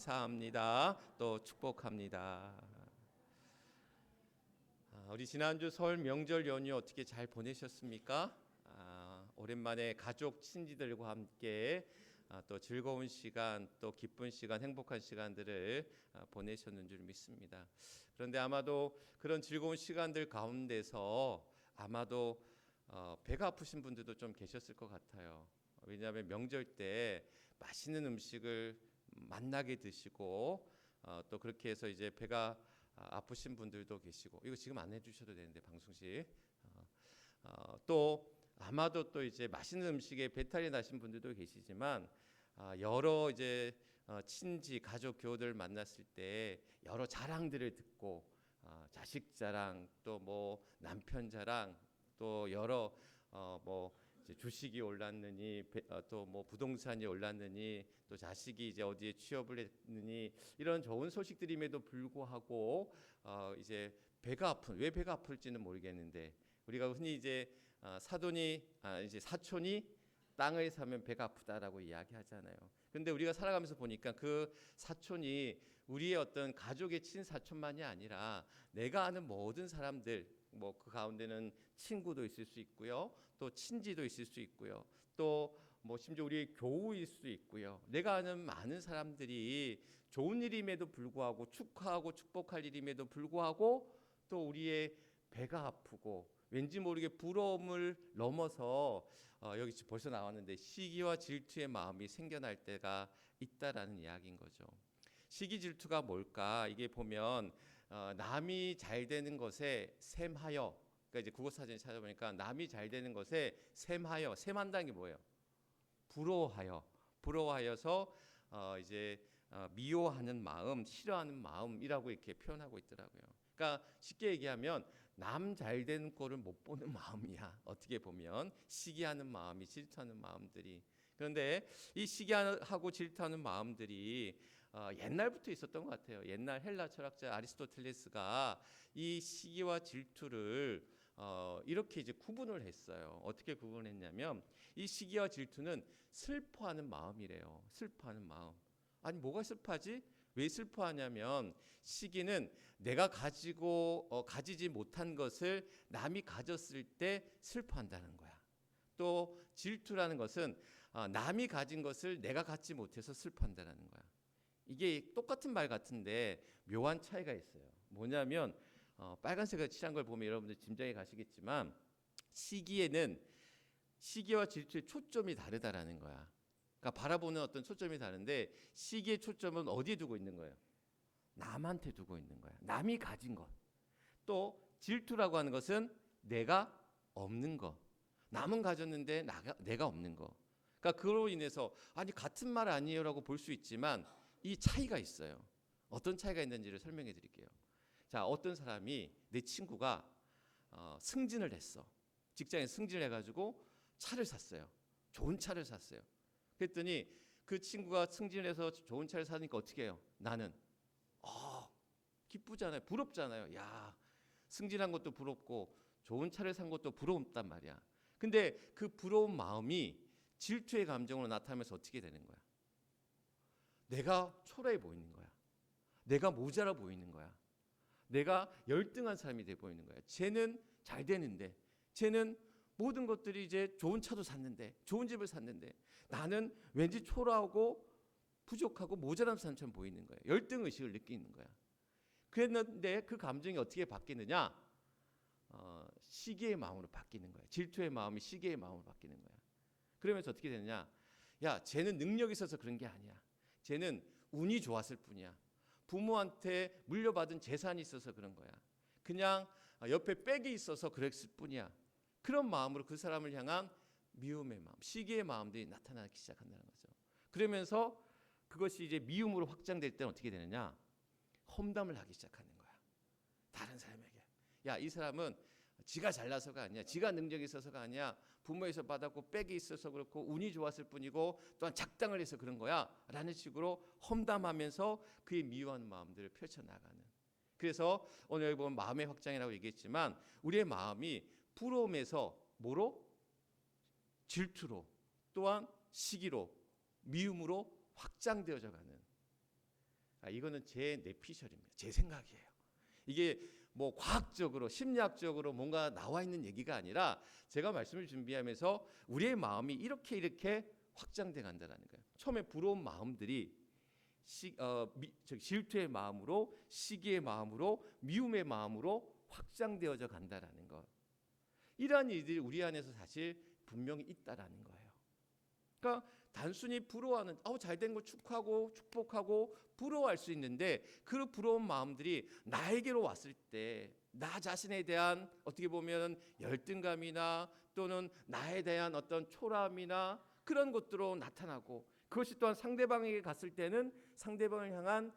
감사합니다. 또 축복합니다. 우리 지난주 설 명절 연휴 어떻게 잘 보내셨습니까? 오랜만에 가족 친지들과 함께 또 즐거운 시간, 또 기쁜 시간, 행복한 시간들을 보내셨는 줄 믿습니다. 그런데 아마도 그런 즐거운 시간들 가운데서 아마도 배가 아프신 분들도 좀 계셨을 것 같아요. 왜냐하면 명절 때 맛있는 음식을 만나게 드시고 또 그렇게 해서 이제 배가 아프신 분들도 계시고, 이거 지금 안 해주셔도 되는데 방송식 또 아마도 또 이제 맛있는 음식에 배탈이 나신 분들도 계시지만 여러 이제 친지 가족 교우들 만났을 때 여러 자랑들을 듣고 자식 자랑, 또 뭐 남편 자랑, 또 여러 뭐 주식이 올랐느니 또 뭐 부동산이 올랐느니 또 자식이 이제 어디에 취업을 했느니 이런 좋은 소식들임에도 불구하고 이제 배가 아픈, 왜 배가 아플지는 모르겠는데 우리가 흔히 이제 이제 사촌이 땅을 사면 배가 아프다라고 이야기하잖아요. 근데 우리가 살아가면서 보니까 그 사촌이 우리의 어떤 가족의 친사촌만이 아니라 내가 아는 모든 사람들, 뭐 그 가운데는 친구도 있을 수 있고요, 또 친지도 있을 수 있고요, 또 뭐 심지어 우리의 교우일 수도 있고요. 내가 아는 많은 사람들이 좋은 일임에도 불구하고 축하하고 축복할 일임에도 불구하고 또 우리의 배가 아프고 왠지 모르게 부러움을 넘어서 여기 벌써 나왔는데 시기와 질투의 마음이 생겨날 때가 있다라는 이야기인 거죠. 시기 질투가 뭘까? 이게 보면 남이 잘 되는 것에 샘하여, 그러니까 이제 국어 사전에 찾아보니까 남이 잘 되는 것에 샘하여, 샘한다는 게 뭐예요? 부러워하여서 이제 미워하는 마음, 싫어하는 마음이라고 이렇게 표현하고 있더라고요. 그러니까 쉽게 얘기하면 남 잘 되는 꼴을 못 보는 마음이야. 어떻게 보면 시기하는 마음이, 질투하는 마음들이. 그런데 이 시기하고 질투하는 마음들이 옛날부터 있었던 것 같아요. 옛날 헬라 철학자 아리스토텔레스가 이 시기와 질투를 이렇게 이제 구분을 했어요. 어떻게 구분했냐면 이 시기와 질투는 슬퍼하는 마음이래요. 슬퍼하는 마음. 아니 뭐가 슬퍼하지? 왜 슬퍼하냐면 시기는 내가 가지지 못한 것을 남이 가졌을 때 슬퍼한다는 거야. 또 질투라는 것은 남이 가진 것을 내가 갖지 못해서 슬퍼한다는 거야. 이게 똑같은 말 같은데 묘한 차이가 있어요. 뭐냐면 빨간색을 칠한 걸 보면 여러분들 짐작이 가시겠지만 시기에는 시기와 질투의 초점이 다르다라는 거야. 그러니까 바라보는 어떤 초점이 다른데 시기의 초점은 어디에 두고 있는 거예요? 남한테 두고 있는 거야. 남이 가진 것. 또 질투라고 하는 것은 내가 없는 것. 남은 가졌는데 내가 없는 것. 그러니까 그로 인해서 아니 같은 말 아니에요라고 볼 수 있지만 이 차이가 있어요. 어떤 차이가 있는지를 설명해 드릴게요. 자, 어떤 사람이 내 친구가 승진을 했어. 직장에 승진을 해가지고 차를 샀어요. 좋은 차를 샀어요. 그랬더니 그 친구가 승진해서 좋은 차를 사니까 어떻게 해요? 나는 기쁘잖아요. 부럽잖아요. 야, 승진한 것도 부럽고 좋은 차를 산 것도 부럽단 말이야. 근데 그 부러운 마음이 질투의 감정으로 나타나면서 어떻게 되는 거야? 내가 초라해 보이는 거야. 내가 모자라 보이는 거야. 내가 열등한 사람이 돼 보이는 거야. 쟤는 잘 되는데, 쟤는 모든 것들이 이제 좋은 차도 샀는데, 좋은 집을 샀는데 나는 왠지 초라하고 부족하고 모자란 사람처럼 보이는 거야. 열등 의식을 느끼는 거야. 그랬는데 그 감정이 어떻게 바뀌느냐? 시기의 마음으로 바뀌는 거야. 질투의 마음이 시기의 마음으로 바뀌는 거야. 그러면서 어떻게 되느냐? 야, 쟤는 능력이 있어서 그런 게 아니야. 쟤는 운이 좋았을 뿐이야. 부모한테 물려받은 재산이 있어서 그런 거야. 그냥 옆에 백이 있어서 그랬을 뿐이야. 그런 마음으로 그 사람을 향한 미움의 마음, 시기의 마음들이 나타나기 시작한다는 거죠. 그러면서 그것이 이제 미움으로 확장될 때는 어떻게 되느냐? 험담을 하기 시작하는 거야. 다른 사람에게. 야, 이 사람은 지가 잘나서가 아니야. 지가 능력이 있어서가 아니야. 부모에서 받았고 백이 있어서 그렇고 운이 좋았을 뿐이고 또한 작당을 해서 그런 거야. 라는 식으로 험담하면서 그의 미워하는 마음들을 펼쳐나가는. 그래서 오늘 보면 마음의 확장이라고 얘기했지만 우리의 마음이 부러움에서 뭐로? 질투로, 또한 시기로, 미움으로 확장되어져 가는. 이거는 제 내피셜입니다. 제 생각이에요. 이게 뭐 과학적으로 심리학적으로 뭔가 나와 있는 얘기가 아니라 제가 말씀을 준비하면서 우리의 마음이 이렇게 확장돼 간다는 거예요. 처음에 부러운 마음들이 질투의 마음으로, 시기의 마음으로, 미움의 마음으로 확장되어져 간다라는 것. 이러한 일들이 우리 안에서 사실 분명히 있다라는 거예요. 그러니까 단순히 부러워하는 잘된 거 축하하고 축복하고 부러워할 수 있는데 그 부러운 마음들이 나에게로 왔을 때 나 자신에 대한 어떻게 보면 열등감이나 또는 나에 대한 어떤 초라함이나 그런 것들로 나타나고 그것이 또한 상대방에게 갔을 때는 상대방을 향한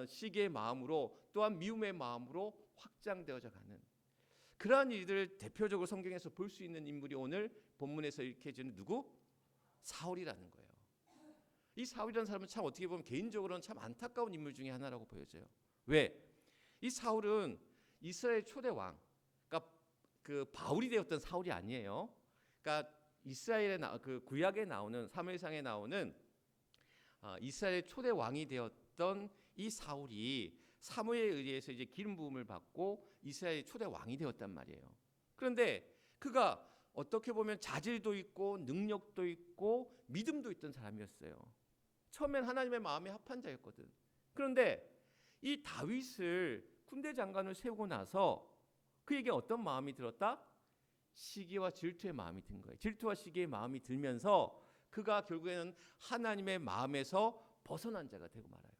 시기의 마음으로 또한 미움의 마음으로 확장되어져 가는 그러한 일들을 대표적으로 성경에서 볼 수 있는 인물이 오늘 본문에서 일으켜지는 누구? 사울이라는 거예요. 이 사울이라는 사람은 참 어떻게 보면 개인적으로는 참 안타까운 인물 중에 하나라고 보여져요. 왜? 이 사울은 이스라엘 초대 왕, 그러니까 그 바울이 되었던 사울이 아니에요. 그러니까 이스라엘의 그 구약에 나오는 사무엘상에 나오는 이스라엘 초대 왕이 되었던 이 사울이 사무엘에 의해서 이제 기름 부음을 받고 이스라엘 초대 왕이 되었단 말이에요. 그런데 그가 어떻게 보면 자질도 있고 능력도 있고 믿음도 있던 사람이었어요. 처음엔 하나님의 마음에 합한 자였거든. 그런데 이 다윗을 군대 장관을 세우고 나서 그에게 어떤 마음이 들었다? 시기와 질투의 마음이 든 거예요. 질투와 시기의 마음이 들면서 그가 결국에는 하나님의 마음에서 벗어난 자가 되고 말아요.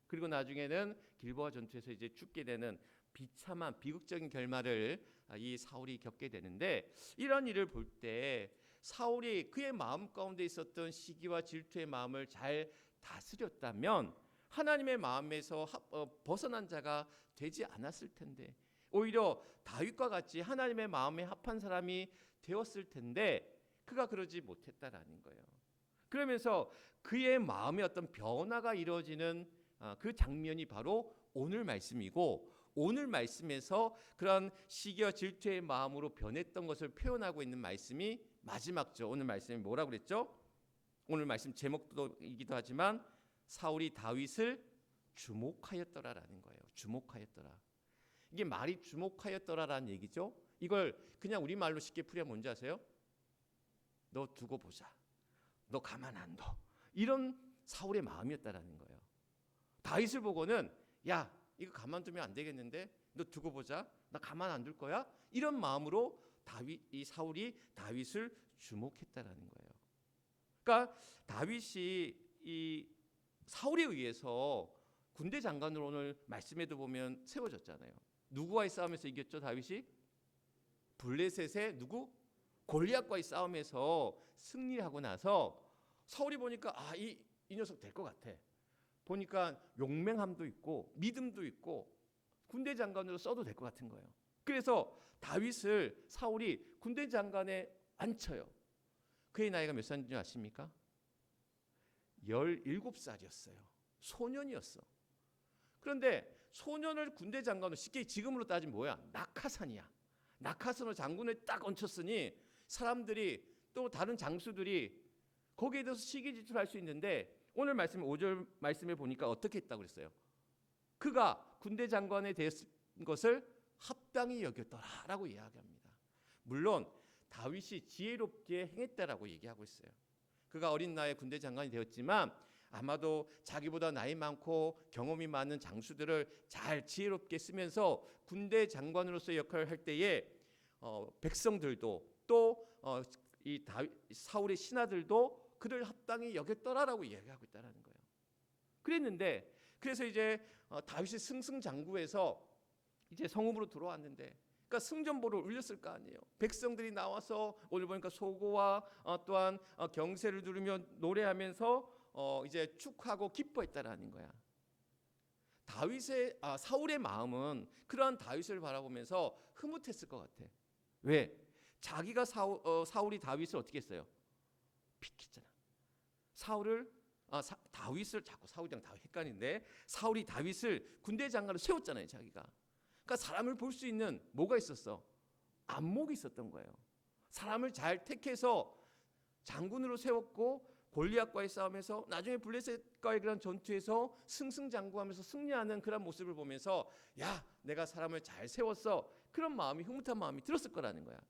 그리고 나중에는 길보아 전투에서 이제 죽게 되는 비참한 비극적인 결말을 이 사울이 겪게 되는데 이런 일을 볼 때 사울이 그의 마음 가운데 있었던 시기와 질투의 마음을 잘 다스렸다면 하나님의 마음에서 벗어난 자가 되지 않았을 텐데 오히려 다윗과 같이 하나님의 마음에 합한 사람이 되었을 텐데 그가 그러지 못했다라는 거예요. 그러면서 그의 마음의 어떤 변화가 이루어지는 그 장면이 바로 오늘 말씀이고 오늘 말씀에서 그런 시기와 질투의 마음으로 변했던 것을 표현하고 있는 말씀이 마지막죠. 오늘 말씀이 뭐라고 그랬죠? 오늘 말씀 제목이기도 하지만 사울이 다윗을 주목하였더라라는 거예요. 주목하였더라. 이게 말이 주목하였더라라는 얘기죠. 이걸 그냥 우리말로 쉽게 풀이하면 뭔지 아세요? 너 두고 보자. 너 가만 안 둬. 이런 사울의 마음이었다라는 거예요. 다윗을 보고는 야 이거 가만두면 안 되겠는데 너 두고 보자. 나 가만 안 둘 거야. 이런 마음으로 이 사울이 다윗을 주목했다라는 거예요. 그러니까 다윗이 이 사울에 의해서 군대 장관으로 오늘 말씀에도 보면 세워졌잖아요. 누구와의 싸움에서 이겼죠 다윗이? 블레셋의 누구? 골리앗과의 싸움에서 승리하고 나서 사울이 보니까 이 녀석 될 것 같아. 보니까 용맹함도 있고 믿음도 있고 군대 장관으로 써도 될 것 같은 거예요. 그래서 다윗을 사울이 군대 장관에 앉혀요. 그의 나이가 몇 살인지 아십니까? 17살이었어요. 소년이었어. 그런데 소년을 군대 장관으로 쉽게 지금으로 따지면 뭐야? 낙하산이야. 낙하산으로 장군을 딱 얹혔으니 사람들이 또 다른 장수들이 거기에 대해서 시기질투할 수 있는데 오늘 말씀 5절 말씀에 보니까 어떻게 했다고 그랬어요? 그가 군대 장관에 대했을 것을 합당히 여겼더라라고 이야기합니다. 물론 다윗이 지혜롭게 행했다라고 얘기하고 있어요. 그가 어린 나이에 군대 장관이 되었지만 아마도 자기보다 나이 많고 경험이 많은 장수들을 잘 지혜롭게 쓰면서 군대 장관으로서의 역할을 할 때에 백성들도 또 이 사울의 신하들도 그를 합당히 여겼더라라고 이야기하고 있다는 거예요. 그랬는데 그래서 이제 다윗이 승승장구해서 이제 성읍으로 들어왔는데 그러니까 승전보를 울렸을 거 아니에요. 백성들이 나와서 오늘 보니까 소고와 또한 경세를 두르며 노래하면서 이제 축하하고 기뻐했다라는 거야. 사울의 마음은 그러한 다윗을 바라보면서 흐뭇했을 것 같아. 왜? 자기가 사울이 다윗을 어떻게 했어요? 비켰잖아. 다윗을 자꾸 사울이랑 다윗 헷갈리는데 사울이 다윗을 군대 장관으로 세웠잖아요, 자기가. 그러니까 사람을 볼 수 있는 뭐가 있었어? 안목이 있었던 거예요. 사람을 잘 택해서 장군으로 세웠고 골리앗과의 싸움에서 나중에 블레셋과의 그런 전투에서 승승장구하면서 승리하는 그런 모습을 보면서 야, 내가 사람을 잘 세웠어. 그런 마음이 흐뭇한 마음이 들었을 거라는 거야.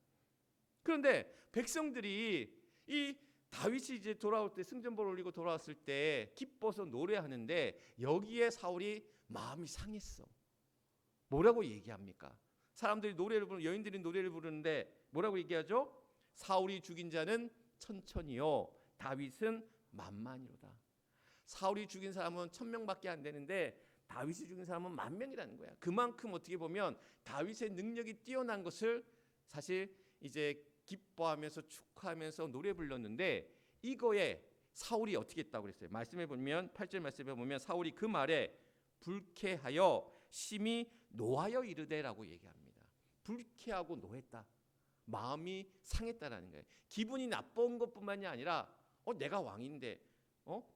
그런데 백성들이 이 다윗이 이제 돌아올 때 승전보를 올리고 돌아왔을 때 기뻐서 노래하는데 여기에 사울이 마음이 상했어. 뭐라고 얘기합니까? 사람들이 노래를 부르는 여인들이 노래를 부르는데 뭐라고 얘기하죠? 사울이 죽인 자는 천천히요 다윗은 만만이로다. 사울이 죽인 사람은 1000명밖에 안 되는데 다윗이 죽인 사람은 10,000명이라는 거야. 그만큼 어떻게 보면 다윗의 능력이 뛰어난 것을 사실 이제 기뻐하면서 축하하면서 노래 불렀는데 이거에 사울이 어떻게 했다고 그랬어요? 말씀해 보면 8절 말씀해 보면 사울이 그 말에 불쾌하여 심히 노하여 이르되라고 얘기합니다. 불쾌하고 노했다. 마음이 상했다라는 거예요. 기분이 나쁜 것뿐만이 아니라 내가 왕인데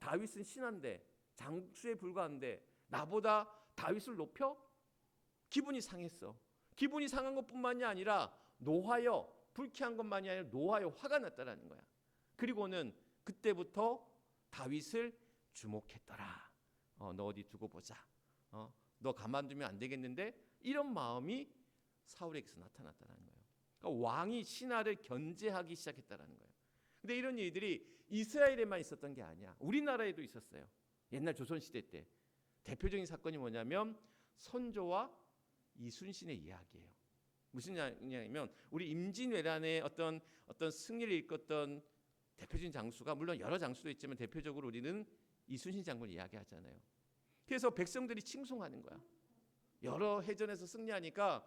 다윗은 신한데 장수에 불과한데 나보다 다윗을 높여? 기분이 상했어. 기분이 상한 것뿐만이 아니라 노하여 불쾌한 것만이 아니라 노하여 화가 났다라는 거야. 그리고는 그때부터 다윗을 주목했더라. 너 어디 두고 보자. 너 가만두면 안 되겠는데 이런 마음이 사울에게서 나타났다는 거예요. 그러니까 왕이 신하를 견제하기 시작했다는 거예요. 근데 이런 일들이 이스라엘에만 있었던 게 아니야. 우리나라에도 있었어요. 옛날 조선시대 때 대표적인 사건이 뭐냐면 선조와 이순신의 이야기예요. 무슨 이야기냐면 우리 임진왜란의 어떤 승리를 이끌었던 대표적인 장수가 물론 여러 장수도 있지만 대표적으로 우리는 이순신 장군을 이야기하잖아요. 그래서 백성들이 칭송하는 거야. 여러 해전에서 승리하니까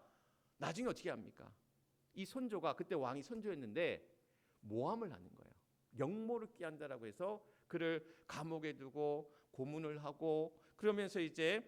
나중에 어떻게 합니까? 이 선조가 그때 왕이 선조였는데 모함을 하는 거예요. 영모를 끼한다라고 해서 그를 감옥에 두고 고문을 하고 그러면서 이제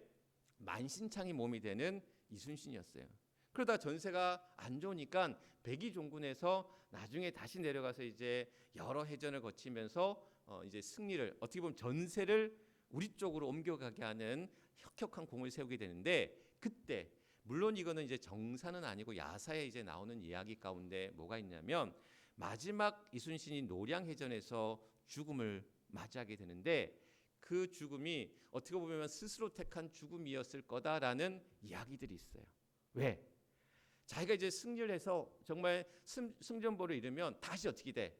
만신창이 몸이 되는 이순신이었어요. 그러다 전세가 안 좋으니까 백의종군에서 나중에 다시 내려가서 이제 여러 해전을 거치면서 이제 승리를 어떻게 보면 전세를 우리 쪽으로 옮겨가게 하는 혁혁한 공을 세우게 되는데 그때 물론 이거는 이제 정사는 아니고 야사에 이제 나오는 이야기 가운데 뭐가 있냐면 마지막 이순신이 노량해전에서 죽음을 맞이하게 되는데 그 죽음이 어떻게 보면 스스로 택한 죽음이었을 거다라는 이야기들이 있어요. 왜? 자기가 이제 승리를 해서 정말 승전보를 이루면 다시 어떻게 돼?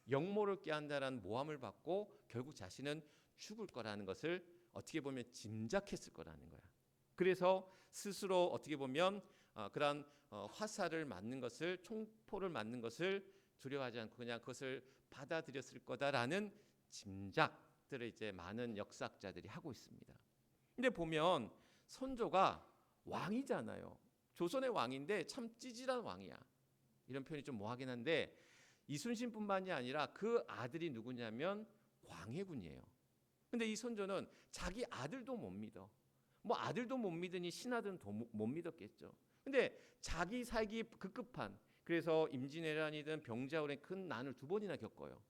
영모를 꾀한다라는 모함을 받고 결국 자신은 죽을 거라는 것을 어떻게 보면 짐작했을 거라는 거야. 그래서 스스로 어떻게 보면 그런 화살을 맞는 것을 총포를 맞는 것을 두려워하지 않고 그냥 그것을 받아들였을 거다라는 짐작들을 이제 많은 역사학자들이 하고 있습니다. 근데 보면 선조가 왕이잖아요. 조선의 왕인데 참 찌질한 왕이야. 이런 표현이 좀 뭐하긴 한데 이순신뿐만이 아니라 그 아들이 누구냐면 광해군이에요. 근데 이 선조는 자기 아들도 못 믿어. 뭐 아들도 못 믿으니 신하들은 더 못 믿었겠죠. 근데 자기 살기 급급한 그래서 임진왜란이든 병자호란의 큰 난을 2번이나 겪어요.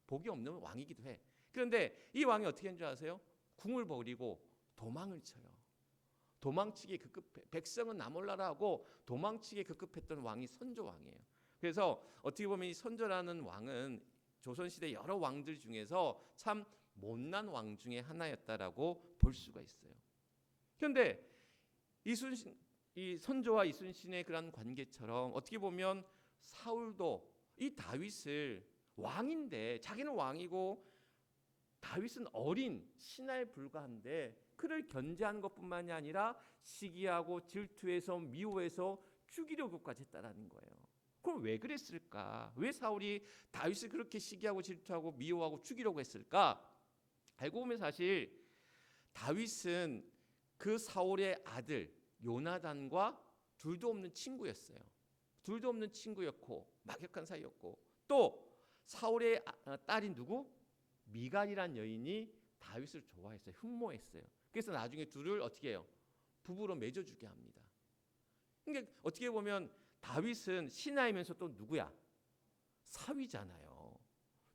복이 없는 왕이기도 해. 그런데 이 왕이 어떻게 한 줄 아세요? 궁을 버리고 도망을 쳐요. 도망치기에 급급해. 백성은 나 몰라라 하고 도망치기에 급급했던 왕이 선조 왕이에요. 그래서 어떻게 보면 이 선조라는 왕은 조선시대 여러 왕들 중에서 참 못난 왕 중에 하나였다라고 볼 수가 있어요. 그런데 이 선조와 이순신의 그런 관계처럼 어떻게 보면 사울도 이 다윗을 왕인데 자기는 왕이고 다윗은 어린 신하에 불과한데 그를 견제하는 것뿐만이 아니라 시기하고 질투해서 미워해서 죽이려고까지 했다라는 거예요. 그럼 왜 그랬을까? 왜 사울이 다윗을 그렇게 시기하고 질투하고 미워하고 죽이려고 했을까? 알고 보면 사실 다윗은 그 사울의 아들 요나단과 둘도 없는 친구였어요. 둘도 없는 친구였고 막역한 사이였고 또 사울의 딸인 누구? 미갈이란 여인이 다윗을 좋아했어요. 흠모했어요. 그래서 나중에 둘을 어떻게 해요? 부부로 맺어주게 합니다. 그러니까 어떻게 보면 다윗은 신하이면서 또 누구야? 사위잖아요.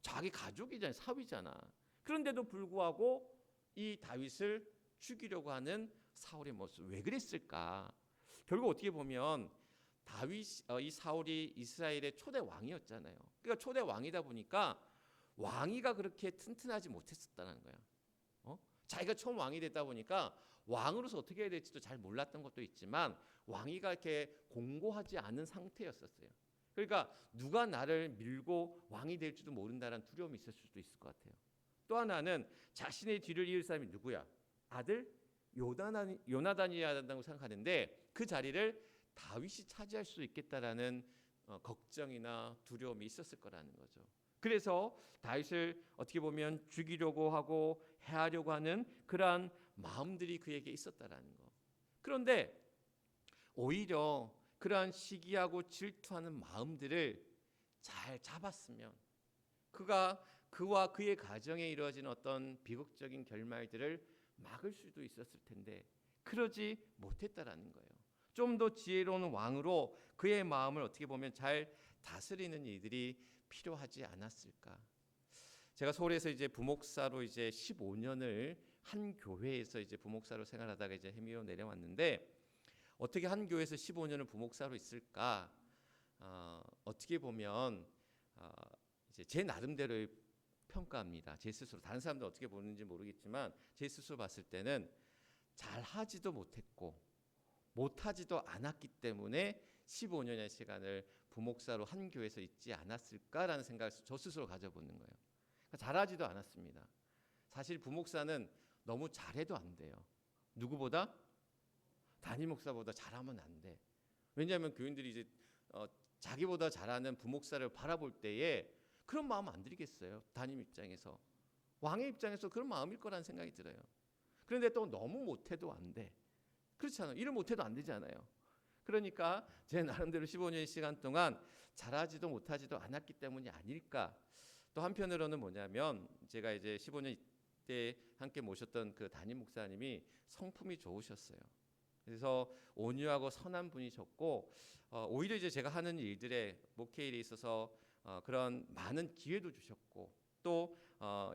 자기 가족이잖아요. 사위잖아. 그런데도 불구하고 이 다윗을 죽이려고 하는 사울의 모습 왜 그랬을까? 결국 어떻게 보면 이 사울이 이스라엘의 초대 왕이었잖아요. 그러니까 초대 왕이다 보니까 왕위가 그렇게 튼튼하지 못했었다는 거야. 자기가 처음 왕이 됐다 보니까 왕으로서 어떻게 해야 될지도 잘 몰랐던 것도 있지만 왕위가 이렇게 공고하지 않은 상태였었어요. 그러니까 누가 나를 밀고 왕이 될지도 모른다는 두려움이 있을 수도 있을 것 같아요. 또 하나는 자신의 뒤를 이을 사람이 누구야? 아들 요나단이어야 한다고 생각하는데 그 자리를 다윗이 차지할 수 있겠다라는 걱정이나 두려움이 있었을 거라는 거죠. 그래서 다윗을 어떻게 보면 죽이려고 하고 해하려고 하는 그러한 마음들이 그에게 있었다라는 거. 그런데 오히려 그러한 시기하고 질투하는 마음들을 잘 잡았으면 그와 그의 가정에 이루어진 어떤 비극적인 결말들을 막을 수도 있었을 텐데 그러지 못했다라는 거예요. 좀 더 지혜로운 왕으로 그의 마음을 어떻게 보면 잘 다스리는 일들이 필요하지 않았을까? 제가 서울에서 이제 부목사로 이제 15년을 한 교회에서 이제 부목사로 생활하다가 이제 해미로 내려왔는데 어떻게 한 교회에서 15년을 부목사로 있을까? 어떻게 보면 이제 제 나름대로의 평가합니다. 제 스스로 다른 사람들 어떻게 보는지 모르겠지만 제 스스로 봤을 때는 잘하지도 못했고 못하지도 않았기 때문에 15년의 시간을 부목사로 한 교회에서 있지 않았을까라는 생각을 저 스스로 가져보는 거예요. 그러니까 잘하지도 않았습니다. 사실 부목사는 너무 잘해도 안 돼요. 누구보다? 담임 목사보다 잘하면 안 돼. 왜냐하면 교인들이 이제 자기보다 잘하는 부목사를 바라볼 때에 그런 마음 안 들이겠어요. 담임 입장에서. 왕의 입장에서 그런 마음일 거라는 생각이 들어요. 그런데 또 너무 못해도 안 돼. 그렇잖아요. 일을 못해도 안 되잖아요. 그러니까 제 나름대로 15년의 시간 동안 잘하지도 못하지도 않았기 때문이 아닐까. 또 한편으로는 뭐냐면 제가 이제 15년 때 함께 모셨던 그 담임 목사님이 성품이 좋으셨어요. 그래서 온유하고 선한 분이셨고 오히려 이제 제가 하는 일들에 목회 일에 있어서 그런 많은 기회도 주셨고 또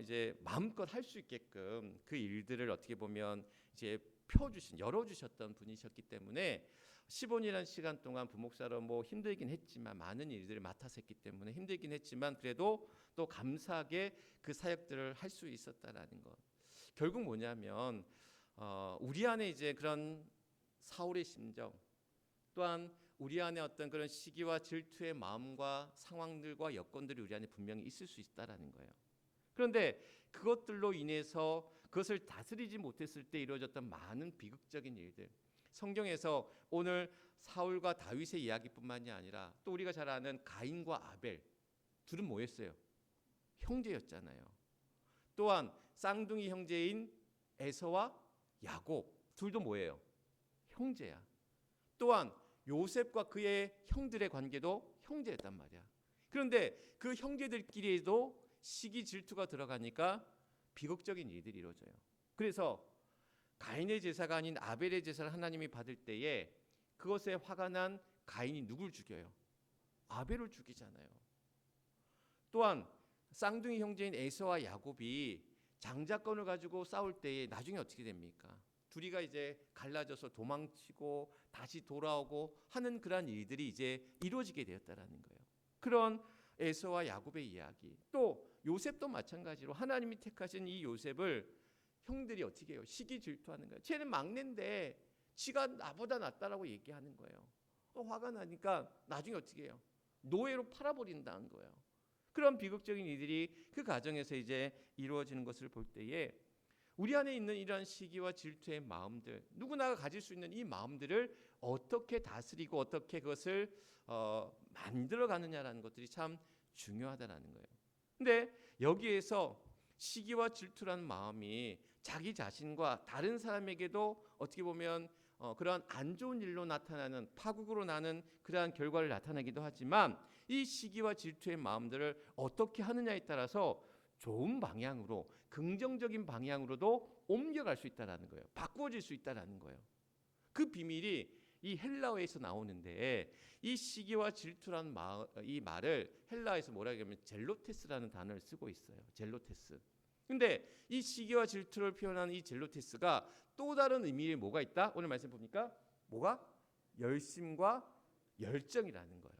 이제 마음껏 할 수 있게끔 그 일들을 어떻게 보면 이제 열어주셨던 분이셨기 때문에 15년이라는 시간 동안 부목사로 뭐 힘들긴 했지만 많은 일들을 맡아서 했기 때문에 힘들긴 했지만 그래도 또 감사하게 그 사역들을 할 수 있었다라는 것. 결국 뭐냐면 우리 안에 이제 그런 사울의 심정 또한 우리 안에 어떤 그런 시기와 질투의 마음과 상황들과 여건들이 우리 안에 분명히 있을 수 있다라는 거예요. 그런데 그것들로 인해서 그것을 다스리지 못했을 때 이루어졌던 많은 비극적인 일들, 성경에서 오늘 사울과 다윗의 이야기뿐만이 아니라 또 우리가 잘 아는 가인과 아벨 둘은 뭐였어요? 형제였잖아요. 또한 쌍둥이 형제인 에서와 야곱 둘도 뭐예요? 형제야. 또한 요셉과 그의 형들의 관계도 형제였단 말이야. 그런데 그 형제들끼리에도 시기 질투가 들어가니까 비극적인 일들이 이루어져요. 그래서 가인의 제사가 아닌 아벨의 제사를 하나님이 받을 때에 그것에 화가 난 가인이 누굴 죽여요? 아벨을 죽이잖아요. 또한 쌍둥이 형제인 에서와 야곱이 장자권을 가지고 싸울 때에 나중에 어떻게 됩니까? 둘이가 이제 갈라져서 도망치고 다시 돌아오고 하는 그러한 일들이 이제 이루어지게 되었다라는 거예요. 그런 에서와 야곱의 이야기. 또 요셉도 마찬가지로 하나님이 택하신 이 요셉을 형들이 어떻게 해요? 시기 질투하는 거예요. 쟤는 막내인데 지가 나보다 낫다라고 얘기하는 거예요. 화가 나니까 나중에 어떻게 해요? 노예로 팔아버린다는 거예요. 그런 비극적인 일들이 그 가정에서 이제 이루어지는 것을 볼 때에 우리 안에 있는 이러한 시기와 질투의 마음들, 누구나가 가질 수 있는 이 마음들을 어떻게 다스리고 어떻게 그것을 만들어가느냐라는 것들이 참 중요하다라는 거예요. 근데 여기에서 시기와 질투라는 마음이 자기 자신과 다른 사람에게도 어떻게 보면 그러한 안 좋은 일로 나타나는 파국으로 나는 그러한 결과를 나타내기도 하지만 이 시기와 질투의 마음들을 어떻게 하느냐에 따라서 좋은 방향으로 긍정적인 방향으로도 옮겨갈 수 있다라는 거예요. 바꾸어질 수 있다라는 거예요. 그 비밀이 이 헬라어에서 나오는데 이 시기와 질투라는 이 말을 헬라어에서 뭐라고 하면 젤로테스라는 단어를 쓰고 있어요. 젤로테스. 근데 이 시기와 질투를 표현하는 이 젤로테스가 또 다른 의미에 뭐가 있다? 오늘 말씀 보니까 뭐가? 열심과 열정이라는 거예요.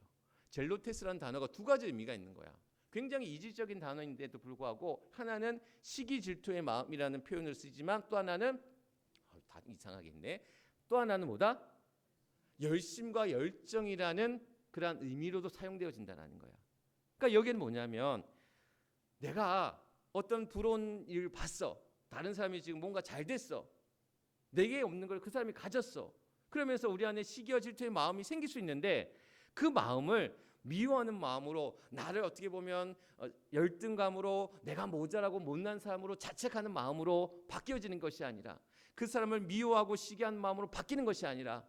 젤로테스라는 단어가 두 가지 의미가 있는 거야. 굉장히 이질적인 단어인데도 불구하고 하나는 시기 질투의 마음이라는 표현을 쓰지만 또 하나는 다 이상하겠네. 또 하나는 뭐다? 열심과 열정이라는 그러한 의미로도 사용되어진다는 거야. 그러니까 여기는 뭐냐면 내가 어떤 부러운 일을 봤어. 다른 사람이 지금 뭔가 잘 됐어. 내게 없는 걸 그 사람이 가졌어. 그러면서 우리 안에 시기와 질투의 마음이 생길 수 있는데 그 마음을 미워하는 마음으로 나를 어떻게 보면 열등감으로 내가 모자라고 못난 사람으로 자책하는 마음으로 바뀌어지는 것이 아니라 그 사람을 미워하고 시기하는 마음으로 바뀌는 것이 아니라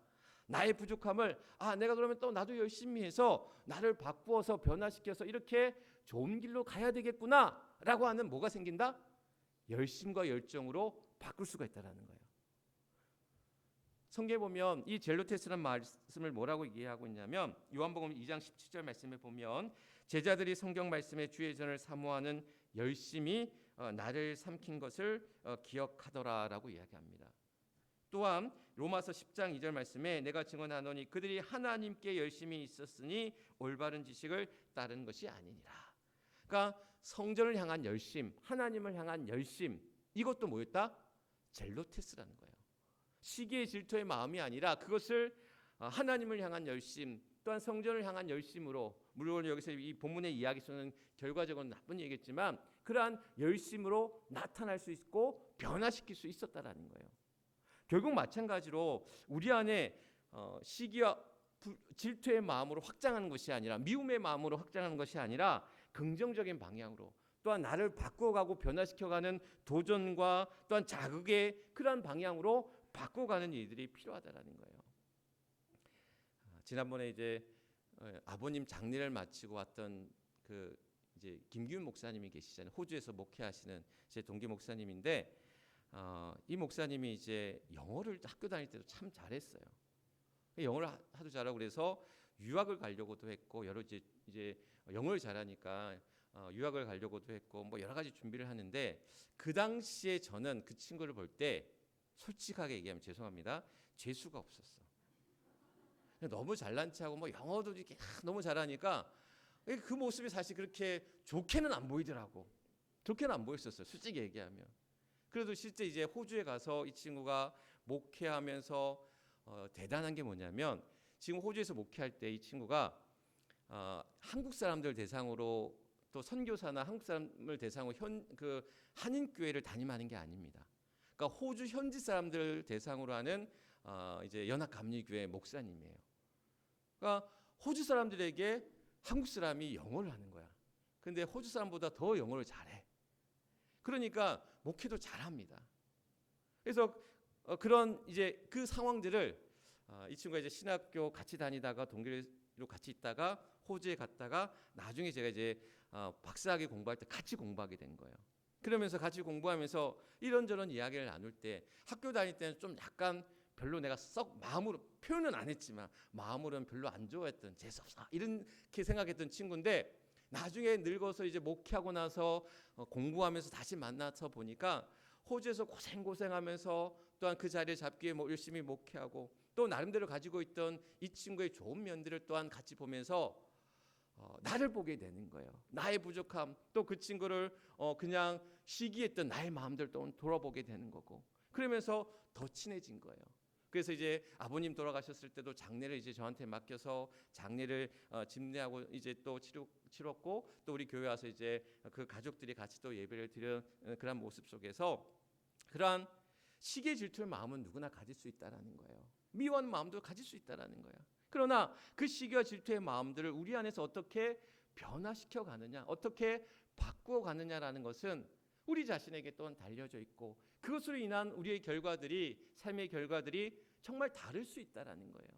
나의 부족함을 내가 그러면 또 나도 열심히 해서 나를 바꾸어서 변화시켜서 이렇게 좋은 길로 가야 되겠구나라고 하는 뭐가 생긴다? 열심과 열정으로 바꿀 수가 있다는 거예요. 성경에 보면 이 젤로테스라는 말씀을 뭐라고 얘기하고 있냐면 요한복음 2장 17절 말씀에 보면 제자들이 성경 말씀에 주의 전을 사모하는 열심이 나를 삼킨 것을 기억하더라라고 이야기합니다. 또한 로마서 10장 2절 말씀에 내가 증언하노니 그들이 하나님께 열심히 있었으니 올바른 지식을 따른 것이 아니니라. 그러니까 성전을 향한 열심, 하나님을 향한 열심, 이것도 뭐였다? 젤로테스라는 거예요. 시기의 질투의 마음이 아니라 그것을 하나님을 향한 열심, 또한 성전을 향한 열심으로, 물론 여기서 이 본문의 이야기 속은 결과적으로 나쁜 얘기겠지만 그러한 열심으로 나타날 수 있고 변화시킬 수 있었다라는 거예요. 결국 마찬가지로 우리 안에 시기와 질투의 마음으로 확장하는 것이 아니라 미움의 마음으로 확장하는 것이 아니라 긍정적인 방향으로 또한 나를 바꿔가고 변화시켜가는 도전과 또한 자극의 그러한 방향으로 바꿔가는 일들이 필요하다라는 거예요. 지난번에 이제 아버님 장례를 마치고 왔던 그 이제 김기훈 목사님이 계시잖아요. 호주에서 목회하시는 제 동기 목사님인데 이 목사님이 이제 영어를 학교 다닐 때도 참 잘했어요. 영어를 하도 잘하고 그래서 유학을 가려고도 했고 여러 이제 영어를 잘하니까 유학을 가려고도 했고 뭐 여러 가지 준비를 하는데 그 당시에 저는 그 친구를 볼 때 솔직하게 얘기하면 죄송합니다. 재수가 없었어. 너무 잘난 체하고 뭐 영어도 이렇게 너무 잘하니까 그 모습이 사실 그렇게 좋게는 안 보이더라고. 좋게는 안 보였었어요. 솔직히 얘기하면. 그래도 실제 이제 호주에 가서 이 친구가 목회하면서 대단한 게 뭐냐면 지금 호주에서 목회할 때 이 친구가 한국 사람들 대상으로 또 선교사나 한국 사람을 대상으로 그 한인 교회를 담임하는 게 아닙니다. 그러니까 호주 현지 사람들 대상으로 하는 이제 연합감리교회 목사님이에요. 그러니까 호주 사람들에게 한국 사람이 영어를 하는 거야. 근데 호주 사람보다 더 영어를 잘해. 그러니까 목회도 잘합니다. 그래서 그런 이제 그 상황들을 이 친구가 이제 신학교 같이 다니다가 동기로 같이 있다가 호주에 갔다가 나중에 제가 이제 박사학위 공부할 때 같이 공부하게 된 거예요. 그러면서 같이 공부하면서 이런저런 이야기를 나눌 때 학교 다닐 때는 좀 약간 별로 내가 썩 마음으로 표현은 안 했지만 마음으로는 별로 안 좋아했던 재수없어 이렇게 생각했던 친구인데 나중에 늙어서 이제 목회하고 나서 공부하면서 다시 만나서 보니까 호주에서 고생하면서 또한 그 자리를 잡기 위해 열심히 목회하고 또 나름대로 가지고 있던 이 친구의 좋은 면들을 또한 같이 보면서 나를 보게 되는 거예요. 나의 부족함, 또 그 친구를 그냥 시기했던 나의 마음들 또 돌아보게 되는 거고 그러면서 더 친해진 거예요. 그래서 이제 아버님 돌아가셨을 때도 장례를 이제 저한테 맡겨서 장례를 집례하고 이제 또 치렀고 또 우리 교회 와서 이제 그 가족들이 같이 또 예배를 드리는 그런 모습 속에서 그러한 시기의 질투의 마음은 누구나 가질 수 있다라는 거예요. 미워하는 마음도 가질 수 있다라는 거야. 그러나 그 시기와 질투의 마음들을 우리 안에서 어떻게 변화시켜 가느냐, 어떻게 바꾸어 가느냐라는 것은 우리 자신에게 또한 달려져 있고 그것으로 인한 우리의 결과들이 삶의 결과들이 정말 다를 수 있다라는 거예요.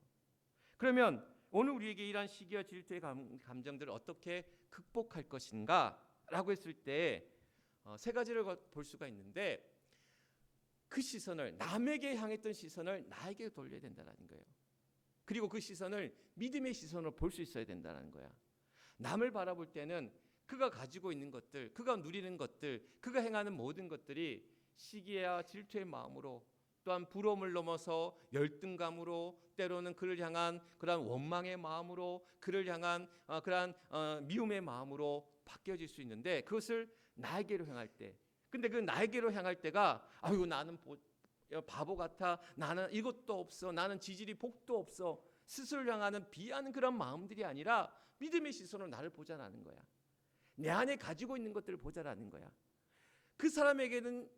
그러면 오늘 우리에게 이러한 시기와 질투의 감정들을 어떻게 극복할 것인가라고 했을 때 세 가지를 볼 수가 있는데 그 시선을 남에게 향했던 시선을 나에게 돌려야 된다는 거예요. 그리고 그 시선을 믿음의 시선으로 볼 수 있어야 된다는 거야. 남을 바라볼 때는 그가 가지고 있는 것들, 그가 누리는 것들, 그가 행하는 모든 것들이 시기와 질투의 마음으로 또한 부러움을 넘어서 열등감으로 때로는 그를 향한 그러한 원망의 마음으로 그를 향한 그러한 미움의 마음으로 바뀌어질 수 있는데 그것을 나에게로 향할 때, 근데 그 나에게로 향할 때가 아이고 나는 바보 같아, 나는 이것도 없어, 나는 지질이 복도 없어, 스스로를 향하는 비하는 그런 마음들이 아니라 믿음의 시선으로 나를 보자라는 거야. 내 안에 가지고 있는 것들을 보자라는 거야. 그 사람에게는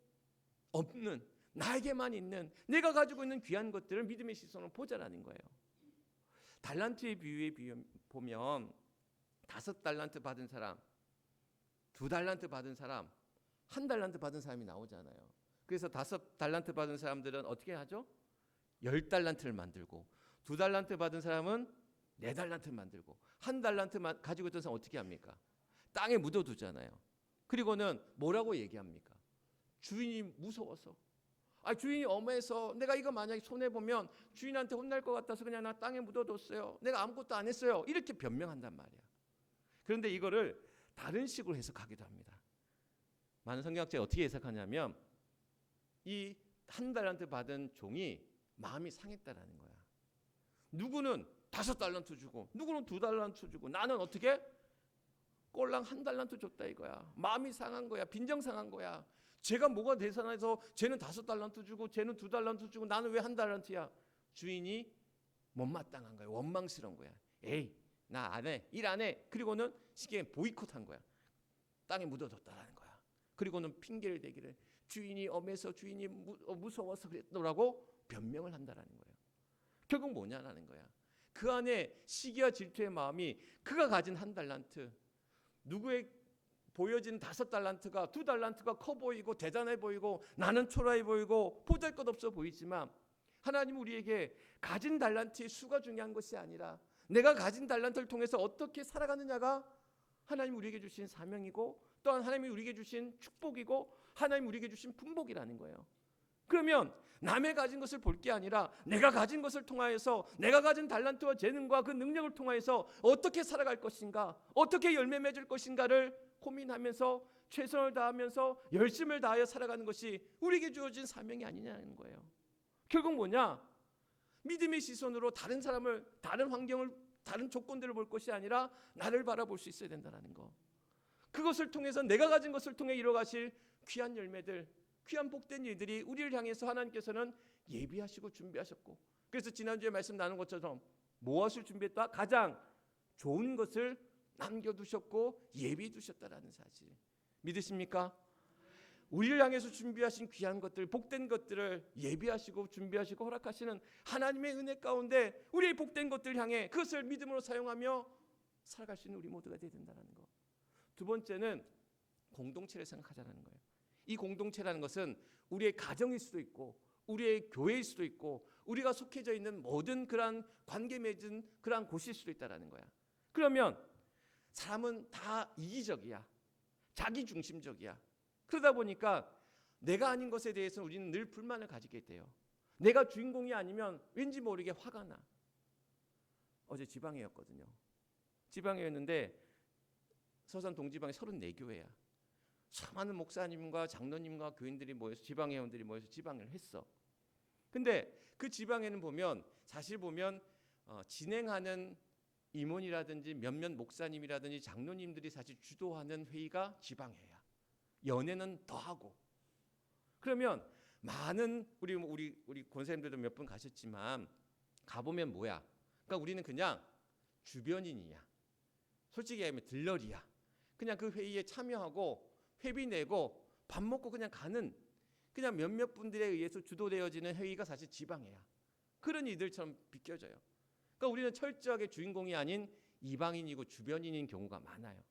없는, 나에게만 있는, 내가 가지고 있는 귀한 것들을 믿음의 시선으로 보자라는 거예요. 달란트의 비유에 보면 5달란트 받은 사람, 2달란트 받은 사람, 1달란트 받은 사람이 나오잖아요. 그래서 5달란트 받은 사람들은 어떻게 하죠? 10달란트를 만들고, 2달란트 받은 사람은 4달란트를 만들고, 1달란트 가지고 있던 사람은 어떻게 합니까? 땅에 묻어두잖아요. 그리고는 뭐라고 얘기합니까? 주인이 무서워서, 주인이 엄해서 내가 이거 만약에 손해보면 주인한테 혼날 것 같아서 그냥 나 땅에 묻어뒀어요, 내가 아무것도 안 했어요, 이렇게 변명한단 말이야. 그런데 이거를 다른 식으로 해석하기도 합니다. 많은 성경학자가 어떻게 해석하냐면 이 1달란트 받은 종이 마음이 상했다라는 거야. 누구는 5달란트 주고 누구는 2달란트 주고 나는 어떻게 꼴랑 1달란트 줬다 이거야. 마음이 상한 거야. 빈정 상한 거야. 제가 뭐가 대산해서 쟤는 5달란트 주고 쟤는 2달란트 주고 나는 왜 1달란트야. 주인이 못마땅한 거야. 원망스러운 거야. 에이 나 안 해, 일 안 해. 그리고는 쉽게 보이콧한 거야. 땅에 묻어뒀다라는 거야. 그리고는 핑계를 대기를, 주인이 엄해서 주인이 무서워서 그랬더라고 변명을 한다라는 거예요. 결국 뭐냐라는 거야. 그 안에 시기와 질투의 마음이, 그가 가진 1달란트, 누구의 보여진 5달란트가 2달란트가 커 보이고 대단해 보이고 나는 초라해 보이고 보잘것없어 보이지만, 하나님은 우리에게 가진 달란트의 수가 중요한 것이 아니라 내가 가진 달란트를 통해서 어떻게 살아가느냐가 하나님 우리에게 주신 사명이고, 또한 하나님이 우리에게 주신 축복이고, 하나님 우리에게 주신 풍복이라는 거예요. 그러면 남의 가진 것을 볼 게 아니라 내가 가진 것을 통하여서, 내가 가진 달란트와 재능과 그 능력을 통하여서 어떻게 살아갈 것인가, 어떻게 열매 맺을 것인가를 고민하면서 최선을 다하면서 열심을 다하여 살아가는 것이 우리에게 주어진 사명이 아니냐는 거예요. 결국 뭐냐? 믿음의 시선으로 다른 사람을, 다른 환경을, 다른 조건들을 볼 것이 아니라 나를 바라볼 수 있어야 된다는 거. 그것을 통해서 내가 가진 것을 통해 이뤄가실 귀한 열매들, 귀한 복된 일들이 우리를 향해서 하나님께서는 예비하시고 준비하셨고, 그래서 지난주에 말씀 나눈 것처럼 무엇을 준비했다? 가장 좋은 것을 남겨두셨고 예비해 두셨다라는 사실 믿으십니까? 우리를 향해서 준비하신 귀한 것들, 복된 것들을 예비하시고 준비하시고 허락하시는 하나님의 은혜 가운데 우리의 복된 것들을 향해 그것을 믿음으로 사용하며 살아갈 수 있는 우리 모두가 되어야 된다는 거. 두 번째는 공동체를 생각하자는 거예요. 이 공동체라는 것은 우리의 가정일 수도 있고 우리의 교회일 수도 있고 우리가 속해져 있는 모든 그러한 관계 맺은 그러한 곳일 수도 있다는 거야. 그러면 사람은 다 이기적이야. 자기중심적이야. 그러다 보니까 내가 아닌 것에 대해서는 우리는 늘 불만을 가지게 돼요. 내가 주인공이 아니면 왠지 모르게 화가 나. 어제 지방회였거든요. 지방회였는데 서산 동지방에 34교회야. 수많은 목사님과 장로님과 교인들이 모여서, 지방회원들이 모여서 지방회를 했어. 근데 그 지방회는 보면 사실 보면 진행하는 임원이라든지 몇몇 목사님이라든지 장로님들이 사실 주도하는 회의가 지방회야. 연회는 더 하고. 그러면 많은 우리 권사님들도 몇 분 가셨지만 가보면 뭐야? 그러니까 우리는 그냥 주변인이야. 솔직히 얘기하면 들러리야. 그냥 그 회의에 참여하고 회비 내고 밥 먹고 그냥 가는, 그냥 몇몇 분들에 의해서 주도되어지는 회의가 사실 지방회야. 그런 이들처럼 비껴져요. 그러니까 우리는 철저하게 주인공이 아닌 이방인이고 주변인인 경우가 많아요.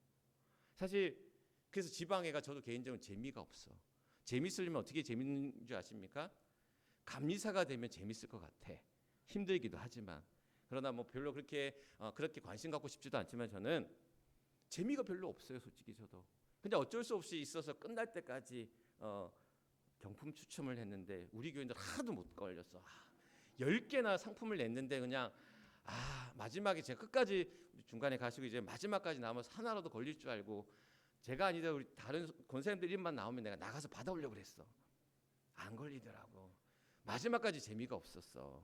사실 그래서 지방회가 저도 개인적으로 재미가 없어. 재밌으려면 어떻게 재밌는 줄 아십니까? 감리사가 되면 재밌을 것 같아. 힘들기도 하지만. 그러나 뭐 별로 그렇게 관심 갖고 싶지도 않지만 저는 재미가 별로 없어요, 솔직히 저도. 근데 어쩔 수 없이 있어서 끝날 때까지 경품 추첨을 했는데 우리 교인들 하나도 못 걸렸어. 10개나 상품을 냈는데 그냥 마지막에 제가 끝까지 중간에 가시고 이제 마지막까지 남아서 하나라도 걸릴 줄 알고, 제가 아니다 우리 다른 권사님들 이름만 나오면 내가 나가서 받아오려고 그랬어. 안 걸리더라고. 마지막까지 재미가 없었어.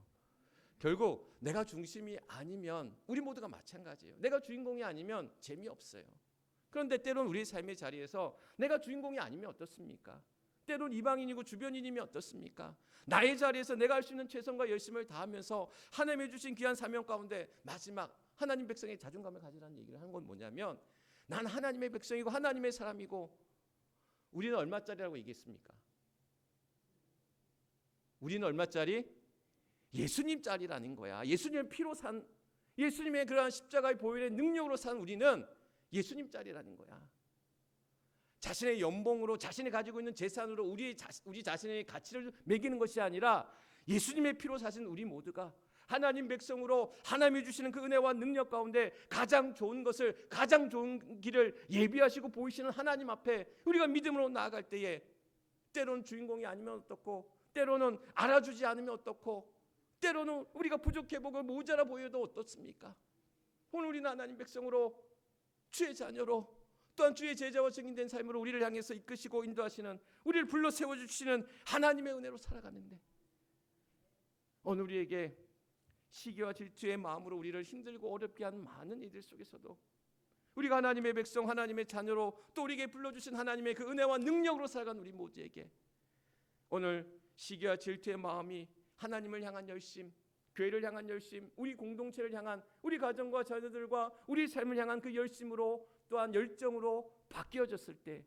결국 내가 중심이 아니면 우리 모두가 마찬가지예요. 내가 주인공이 아니면 재미없어요. 그런데 때로는 우리의 삶의 자리에서 내가 주인공이 아니면 어떻습니까? 때로는 이방인이고 주변인이면 어떻습니까? 나의 자리에서 내가 할 수 있는 최선과 열심을 다하면서 하나님이 주신 귀한 사명 가운데 마지막 하나님 백성의 자존감을 가지라는 얘기를 하는 건 뭐냐면, 난 하나님의 백성이고 하나님의 사람이고, 우리는 얼마짜리라고 얘기했습니까? 우리는 얼마짜리? 예수님짜리라는 거야. 예수님의 피로 산, 예수님의 그러한 십자가의 보혈의 능력으로 산 우리는 예수님짜리라는 거야. 자신의 연봉으로, 자신이 가지고 있는 재산으로 우리 자신의 가치를 매기는 것이 아니라 예수님의 피로 사신 우리 모두가 하나님 백성으로 하나님이 주시는 그 은혜와 능력 가운데 가장 좋은 것을, 가장 좋은 길을 예비하시고 보이시는 하나님 앞에 우리가 믿음으로 나아갈 때에 때로는 주인공이 아니면 어떻고, 때로는 알아주지 않으면 어떻고, 때로는 우리가 부족해 보고 모자라 보여도 어떻습니까? 오늘 우리는 하나님 백성으로, 주의 자녀로, 또한 주의 제자와 증인된 삶으로 우리를 향해서 이끄시고 인도하시는, 우리를 불러 세워주시는 하나님의 은혜로 살아가는데, 오늘 우리에게 시기와 질투의 마음으로 우리를 힘들고 어렵게 하는 많은 이들 속에서도 우리가 하나님의 백성, 하나님의 자녀로 또 우리에게 불러주신 하나님의 그 은혜와 능력으로 살아간 우리 모두에게 오늘 시기와 질투의 마음이 하나님을 향한 열심, 교회를 향한 열심, 우리 공동체를 향한, 우리 가정과 자녀들과 우리 삶을 향한 그 열심으로, 또한 열정으로 바뀌어졌을 때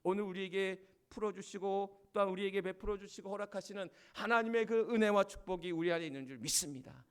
오늘 우리에게 풀어주시고 또한 우리에게 베풀어주시고 허락하시는 하나님의 그 은혜와 축복이 우리 안에 있는 줄 믿습니다.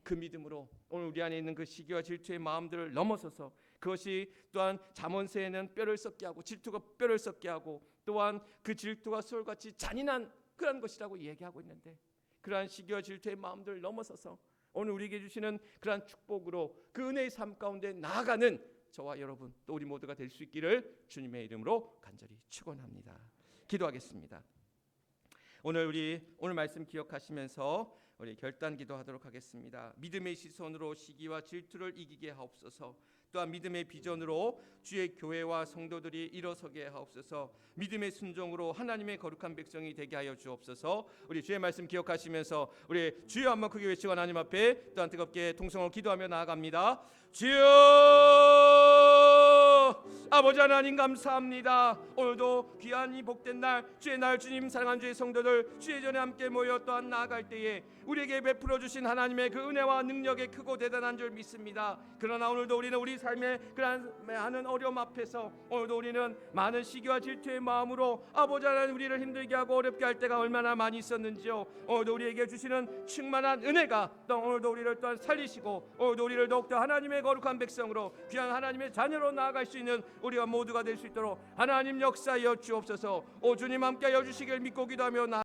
그 믿음으로 오늘 우리 안에 있는 그 시기와 질투의 마음들을 넘어서서, 그것이 또한 잠언세에는 뼈를 썩게 하고 질투가 뼈를 썩게 하고 또한 그 질투가 수월같이 잔인한 그런 것이라고 얘기하고 있는데, 그러한 시기와 질투의 마음들을 넘어서서 오늘 우리에게 주시는 그러한 축복으로 그 은혜의 삶 가운데 나아가는 저와 여러분 또 우리 모두가 될 수 있기를 주님의 이름으로 간절히 축원합니다. 기도하겠습니다. 오늘 말씀 기억하시면서 우리 결단 기도하도록 하겠습니다. 믿음의 시선으로 시기와 질투를 이기게 하옵소서. 또한 믿음의 비전으로 주의 교회와 성도들이 일어서게 하옵소서. 믿음의 순종으로 하나님의 거룩한 백성이 되게 하여 주옵소서. 우리 주의 말씀 기억하시면서 우리 주여 한번 크게 외치고 하나님 앞에 또한 뜨겁게 통성으로 기도하며 나아갑니다. 주여, 아버지 하나님 감사합니다. 오늘도 귀한 이 복된 날, 주의 날, 주님 사랑하는 주의 성도들 주의 전에 함께 모여 또한 나아갈 때에 우리에게 베풀어 주신 하나님의 그 은혜와 능력이 크고 대단한 줄 믿습니다. 그러나 오늘도 우리는 우리 삶의 그러한 많은 어려움 앞에서 오늘도 우리는 많은 시기와 질투의 마음으로 아버지 하나님 우리를 힘들게 하고 어렵게 할 때가 얼마나 많이 있었는지요. 오늘도 우리에게 주시는 충만한 은혜가 또 오늘도 우리를 또한 살리시고 오늘도 우리를 더욱더 하나님의 거룩한 백성으로 귀한 하나님의 자녀로 나아갈 수 있는 우리가 모두가 될 수 있도록 하나님 역사하여 주옵소서. 오 주님 함께하여 주시길 믿고 기도하며